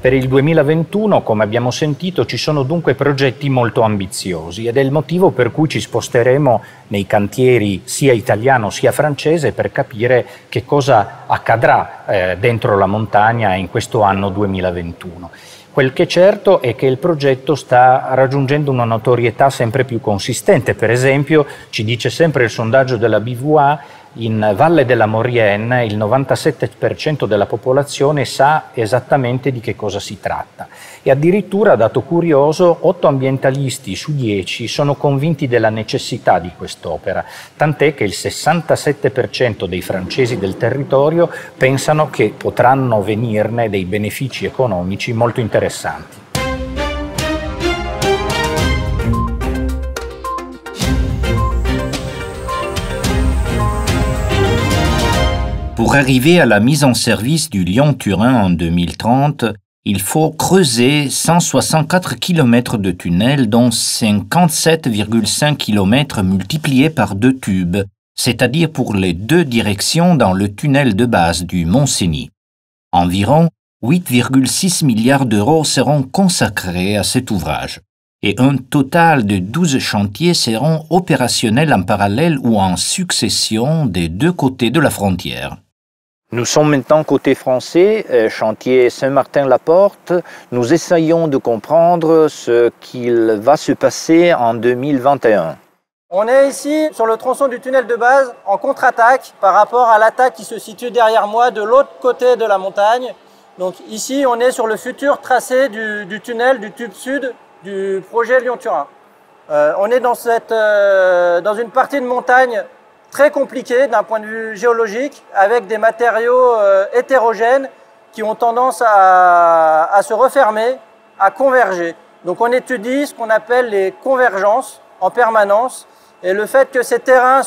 Per il 2021, come abbiamo sentito, ci sono dunque progetti molto ambiziosi ed è il motivo per cui ci sposteremo nei cantieri sia italiano sia francese per capire che cosa accadrà dentro la montagna in questo anno 2021. Quel che è certo è che il progetto sta raggiungendo una notorietà sempre più consistente. Per esempio, ci dice sempre il sondaggio della BVA, in Valle della Maurienne il 97% della popolazione sa esattamente di che cosa si tratta. E addirittura, dato curioso, 8 ambientalisti su 10 sono convinti della necessità di quest'opera, tant'è che il 67% dei francesi del territorio pensano che potranno venirne dei benefici economici molto interessanti. Pour arriver à la mise en service du Lyon-Turin en 2030, il faut creuser 164 km de tunnels, dont 57,5 km multipliés par 2 tubes, c'est-à-dire pour les 2 directions dans le tunnel de base du Mont-Cenis. Environ 8,6 milliards d'euros seront consacrés à cet ouvrage, et un total de 12 chantiers seront opérationnels en parallèle ou en succession des 2 côtés de la frontière. Nous sommes maintenant côté français, chantier Saint-Martin-la-Porte. Nous essayons de comprendre ce qu'il va se passer en 2021. On est ici sur le tronçon du tunnel de base en contre-attaque par rapport à l'attaque qui se situe derrière moi de l'autre côté de la montagne. Donc ici on est sur le futur tracé du tunnel, du tube sud du projet Lyon-Turin. On est dans une partie de montagne très compliqué d'un point de vue géologique, avec des matériaux hétérogènes qui ont tendance à se refermer, à converger. Donc on étudie ce qu'on appelle les convergences en permanence, et le fait que ces terrains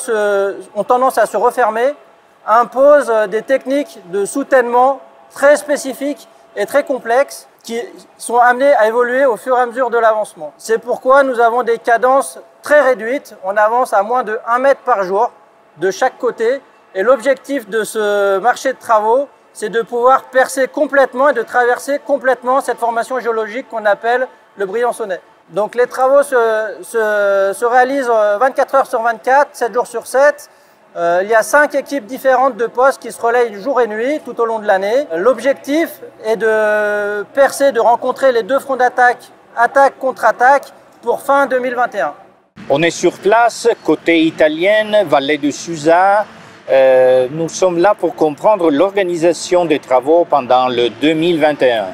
ont tendance à se refermer impose des techniques de soutènement très spécifiques et très complexes qui sont amenées à évoluer au fur et à mesure de l'avancement. C'est pourquoi nous avons des cadences très réduites, on avance à moins de 1 mètre par jour, de chaque côté, et l'objectif de ce marché de travaux, c'est de pouvoir percer complètement et de traverser complètement cette formation géologique qu'on appelle le Briançonnais. Donc les travaux se réalisent 24 heures sur 24, 7 jours sur 7. Il y a 5 équipes différentes de postes qui se relayent jour et nuit tout au long de l'année. L'objectif est de percer, de rencontrer les 2 fronts d'attaque, attaque-contre-attaque, pour fin 2021. On est sur place, côté italienne, Vallée de Susa. Nous sommes là pour comprendre l'organisation des travaux pendant le 2021.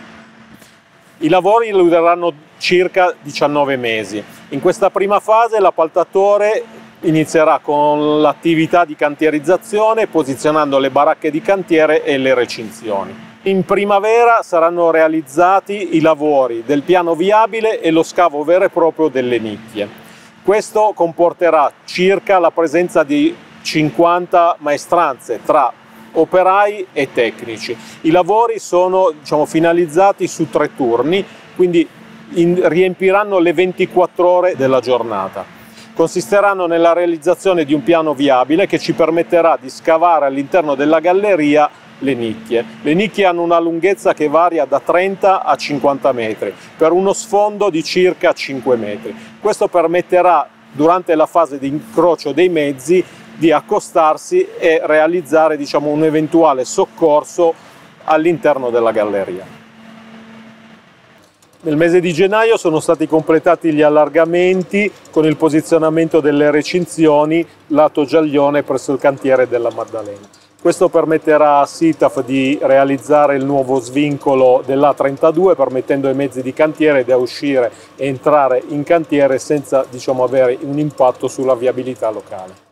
I lavori dureranno circa 19 mesi. In questa prima fase l'appaltatore inizierà con l'attività di cantierizzazione, posizionando le baracche di cantiere e le recinzioni. In primavera saranno realizzati i lavori del piano viabile e lo scavo vero e proprio delle nicchie. Questo comporterà circa la presenza di 50 maestranze tra operai e tecnici. I lavori sono finalizzati su 3 turni, quindi riempiranno le 24 ore della giornata. Consisteranno nella realizzazione di un piano viabile che ci permetterà di scavare all'interno della galleria le nicchie. Le nicchie hanno una lunghezza che varia da 30 a 50 metri, per uno sfondo di circa 5 metri. Questo permetterà, durante la fase di incrocio dei mezzi, di accostarsi e realizzare un eventuale soccorso all'interno della galleria. Nel mese di gennaio sono stati completati gli allargamenti con il posizionamento delle recinzioni lato Giaglione presso il cantiere della Maddalena. Questo permetterà a SITAF di realizzare il nuovo svincolo dell'A32, permettendo ai mezzi di cantiere di uscire e entrare in cantiere senza avere un impatto sulla viabilità locale.